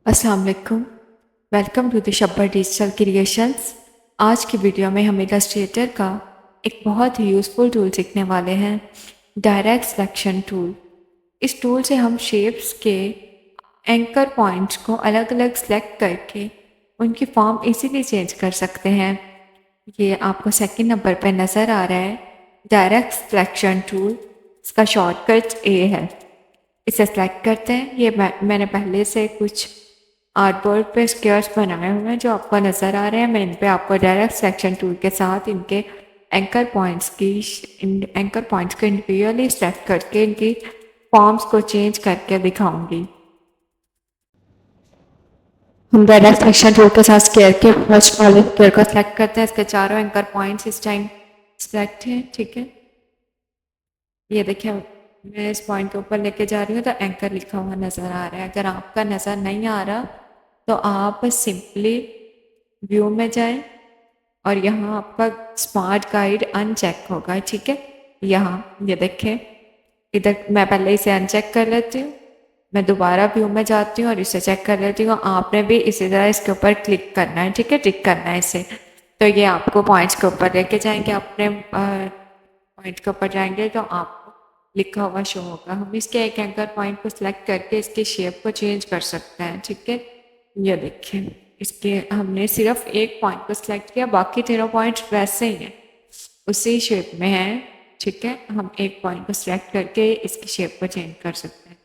अस्सलाम वालेकुम। Welcome to the Shabbar digital creations. आज की वीडियो में हम इलस्ट्रेटर का एक बहुत ही यूज़फुल टूल सीखने वाले हैं, डायरेक्ट सिलेक्शन टूल। इस टूल से हम शेप्स के एंकर पॉइंट्स को अलग अलग सेलेक्ट करके उनकी फॉर्म इजीली चेंज कर सकते हैं। ये आपको सेकंड नंबर पर नज़र आ रहा है, डायरेक्ट सिलेक्शन टूल। इसका शॉर्टकट ए है। इसे सेलेक्ट करते हैं। ये मैंने पहले से कुछ आर्टबोर्ड पे स्क्वायर्स बनाए हुए हैं जो आपको नज़र आ रहे हैं। मैं इन पे आपको डायरेक्ट सिलेक्शन टूल के साथ इनके एंकर पॉइंट्स को इंडिविजुअली सेलेक्ट करके इनकी फॉर्म्स को चेंज करके दिखाऊंगी। हम डायरेक्ट सिलेक्शन टूल के साथ स्क्वायर के फर्स्ट वाले स्क्वायर को सेलेक्ट करते हैं। इसके चारों एंकर पॉइंट्स इस टाइम सेलेक्ट हैं। ठीक है, ये देखिए मैं इस पॉइंट के ऊपर लेके जा रही हूँ तो एंकर लिखा हुआ नज़र आ रहा है। अगर आपका नज़र नहीं आ रहा तो आप सिंपली व्यू में जाएं और यहाँ आपका स्मार्ट गाइड अनचेक होगा। ठीक है, यहाँ ये देखें, इधर मैं पहले इसे अनचेक कर लेती हूँ। मैं दोबारा व्यू में जाती हूँ और इसे चेक कर लेती हूँ। आपने भी इसी तरह इसके ऊपर क्लिक करना है। ठीक है, टिक करना है इसे, तो ये आपको पॉइंट्स के ऊपर लेके जाएंगे। अपने पॉइंट के ऊपर जाएंगे तो आपको लिखा हुआ शो होगा। हम इसके एक एंकर पॉइंट को सिलेक्ट करके इसकी शेप को चेंज कर सकते हैं। ठीक है, ये देखिए इसके हमने सिर्फ एक पॉइंट को सिलेक्ट किया, बाकी तीनों पॉइंट्स वैसे ही हैं, उसी शेप में हैं। ठीक है, हम एक पॉइंट को सिलेक्ट करके इसकी शेप को चेंज कर सकते हैं।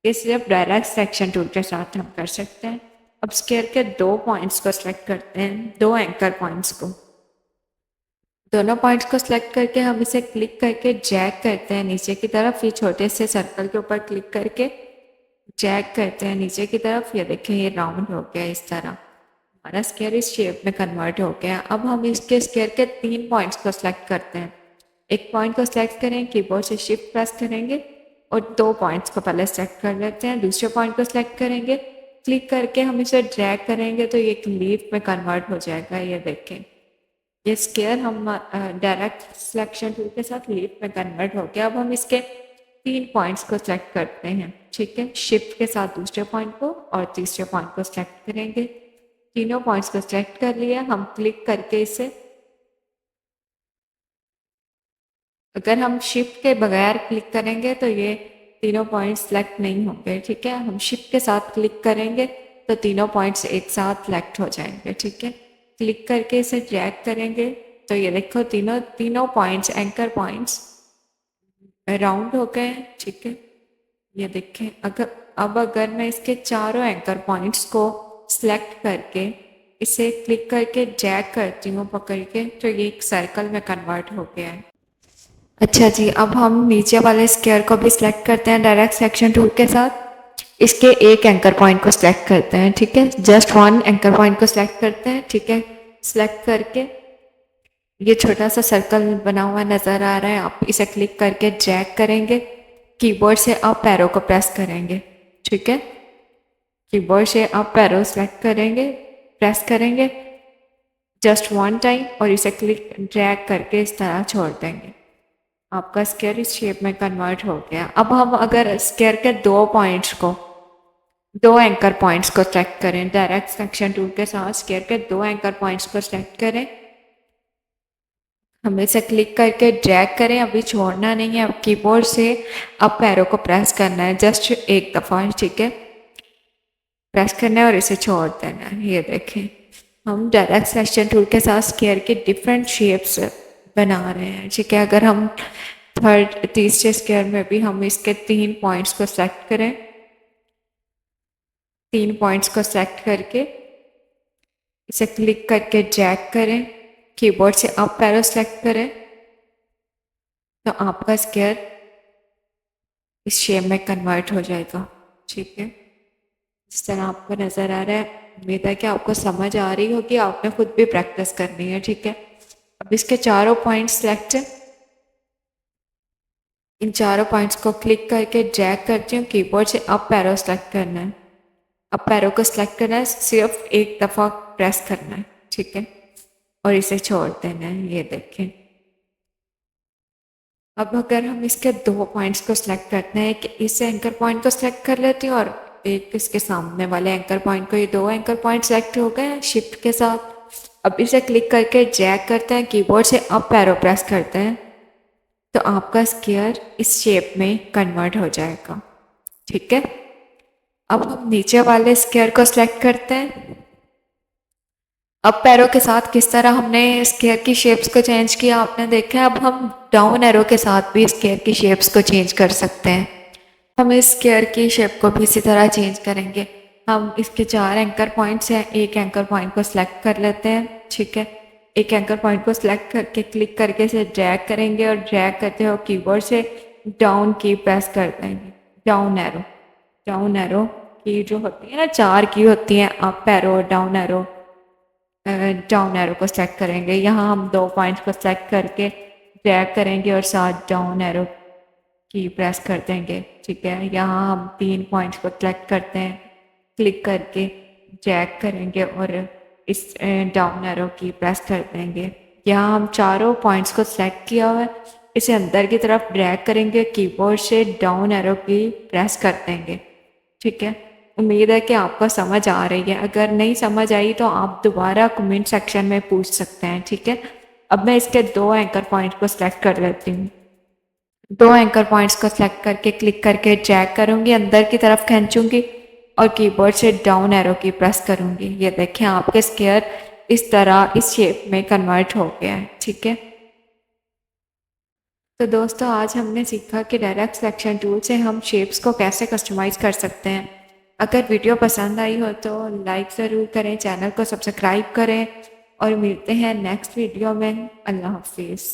ये सिर्फ डायरेक्ट सिलेक्शन टूल के साथ हम कर सकते हैं। अब स्क्वायर के दो पॉइंट्स को सिलेक्ट करते हैं, दो एंकर पॉइंट्स को। दोनों पॉइंट्स को सिलेक्ट करके हम इसे क्लिक करके जैग करते हैं नीचे की तरफ। ये छोटे से सर्कल के ऊपर क्लिक करके जैग करते हैं नीचे की तरफ। ये देखें, ये राउंड हो गया। इस तरह हमारा स्क्वायर इस शेप में कन्वर्ट हो गया। अब हम इसके स्क्वायर के तीन पॉइंट्स को सिलेक्ट करते हैं। एक पॉइंट को सिलेक्ट करें, कीबोर्ड से शिफ्ट प्रेस करेंगे और दो पॉइंट्स को पहले सेलेक्ट कर लेते हैं। दूसरे पॉइंट को सिलेक्ट करेंगे, क्लिक करके हम इसे ड्रैग करेंगे तो ये एक लीफ में कन्वर्ट हो जाएगा। ये देखें, ये स्क्वायर हम डायरेक्ट सिलेक्शन टूल के साथ लीफ में कन्वर्ट हो गया। अब हम इसके तीन पॉइंट्स को सिलेक्ट करते हैं। ठीक है, शिफ्ट के साथ दूसरे पॉइंट को और तीसरे पॉइंट को सिलेक्ट करेंगे। तीनों पॉइंट्स को सिलेक्ट कर लिया। हम क्लिक करके इसे, अगर हम शिफ्ट के बगैर क्लिक करेंगे तो ये तीनों पॉइंट्स सेलेक्ट नहीं होंगे। ठीक है, हम शिफ्ट के साथ क्लिक करेंगे तो तीनों पॉइंट्स एक साथ सेलेक्ट हो जाएंगे। ठीक है, क्लिक करके इसे ड्रैग करेंगे तो ये देखो तीनों तीनों पॉइंट्स, एंकर पॉइंट्स राउंड हो गए। ठीक है, ये देखें। अगर मैं इसके चारों एंकर पॉइंट्स को सिलेक्ट करके इसे क्लिक करके जैग करती हूँ पकड़ के, तो ये एक सर्कल में कन्वर्ट हो गया है। अच्छा जी, अब हम नीचे वाले स्क्वायर को भी सिलेक्ट करते हैं डायरेक्ट सिलेक्शन टूल के साथ। इसके एक एंकर पॉइंट को सिलेक्ट करते हैं। ठीक है, जस्ट वन एंकर पॉइंट को सिलेक्ट करते हैं। ठीक है, सिलेक्ट करके ये छोटा सा सर्कल बना हुआ नज़र आ रहा है, आप इसे क्लिक करके ड्रैग करेंगे। कीबोर्ड से अप एरो को प्रेस करेंगे। ठीक है, कीबोर्ड से अप एरो सेलेक्ट करेंगे, प्रेस करेंगे जस्ट वन टाइम और इसे क्लिक ड्रैग करके इस तरह छोड़ देंगे। आपका स्क्वायर इस शेप में कन्वर्ट हो गया। अब हम अगर स्क्वायर के दो एंकर पॉइंट्स को सेलेक्ट करें, डायरेक्ट सिलेक्शन टूल के साथ स्क्वायर के दो एंकर पॉइंट्स को सेलेक्ट करें, हम इसे क्लिक करके ड्रैग करें। अभी छोड़ना नहीं है, अब कीबोर्ड से अप एरो को प्रेस करना है जस्ट एक दफ़ा। ठीक है, प्रेस करना है और इसे छोड़ देना है। ये देखें, हम डायरेक्ट सिलेक्शन टूल के साथ स्क्वायर के डिफरेंट शेप्स बना रहे हैं। ठीक है, अगर हम तीसरे स्क्वायर में भी हम इसके तीन पॉइंट्स को सेलेक्ट करें, तीन पॉइंट्स को सेलेक्ट करके इसे क्लिक करके ड्रैग करें, कीबोर्ड से अप एरो सेलेक्ट करें, तो आपका स्क्वायर इस शेप में कन्वर्ट हो जाएगा। ठीक है, इस तरह आपको नज़र आ रहा है। उम्मीद है कि आपको समझ आ रही होगी, आपने खुद भी प्रैक्टिस करनी है। ठीक है, अब इसके चारों पॉइंट्स सेलेक्ट हैं। इन चारों पॉइंट्स को क्लिक करके ड्रैग करती हूँ, कीबोर्ड से अप एरो सेलेक्ट करना है। अप एरो को सेलेक्ट करना है, सिर्फ एक दफ़ा प्रेस करना है। ठीक है, और इसे छोड़ देना है। ये देखें, अब अगर हम इसके दो पॉइंट्स को सिलेक्ट करते हैं, कि इस एंकर पॉइंट को सिलेक्ट कर लेती हूँ और एक इसके सामने वाले एंकर पॉइंट को, ये दो एंकर पॉइंट सेलेक्ट हो गए शिफ्ट के साथ। अब इसे क्लिक करके ड्रैग करते हैं, कीबोर्ड से अप एरो प्रेस करते हैं तो आपका स्क्वायर इस शेप में कन्वर्ट हो जाएगा। ठीक है, अब हम नीचे वाले स्क्वायर को सिलेक्ट करते हैं। अप एरो के साथ किस तरह हमने स्क्वायर की शेप्स को चेंज किया आपने देखा है। अब हम डाउन एरो के साथ भी स्क्वायर की शेप्स को चेंज कर सकते हैं। हम इस स्क्वायर की शेप को भी इसी तरह चेंज करेंगे। हम इसके 4 एंकर पॉइंट्स हैं, एक एंकर पॉइंट को सिलेक्ट कर लेते हैं। ठीक है, एक एंकर पॉइंट को सिलेक्ट करके क्लिक करके इसे ड्रैग करेंगे और ड्रैग करते हो कीबोर्ड से डाउन की प्रेस कर देंगे। डाउन एरो की जो होती है ना, 4 की होती हैं, अप एरो, डाउन एरो को सेलेक्ट करेंगे। यहाँ हम 2 पॉइंट्स को सेलेक्ट करके ड्रैग करेंगे और साथ डाउन एरो की प्रेस कर देंगे। ठीक है, यहाँ हम 3 पॉइंट्स को सेलेक्ट करते हैं, क्लिक करके ड्रैग करेंगे और इस डाउन एरो की प्रेस कर देंगे। यहाँ हम चारों पॉइंट्स को सेलेक्ट किया हुआ है, इसे अंदर की तरफ ड्रैग करेंगे, कीबोर्ड से डाउन एरो की प्रेस कर देंगे। ठीक है, उम्मीद है कि आपको समझ आ रही है। अगर नहीं समझ आई तो आप दोबारा कमेंट सेक्शन में पूछ सकते हैं। ठीक है, अब मैं इसके 2 एंकर पॉइंट को सिलेक्ट कर लेती हूँ। 2 एंकर पॉइंट्स को सिलेक्ट करके क्लिक करके ड्रैग करूँगी, अंदर की तरफ खींचूंगी और कीबोर्ड से डाउन एरो की प्रेस करूँगी। ये देखें आपके स्क्वायर इस तरह इस शेप में कन्वर्ट हो गया है। ठीक है, तो दोस्तों आज हमने सीखा कि डायरेक्ट सिलेक्शन टूल से हम शेप्स को कैसे कस्टमाइज कर सकते हैं। अगर वीडियो पसंद आई हो तो लाइक ज़रूर करें, चैनल को सब्सक्राइब करें और मिलते हैं नेक्स्ट वीडियो में। अल्लाह हाफिज़।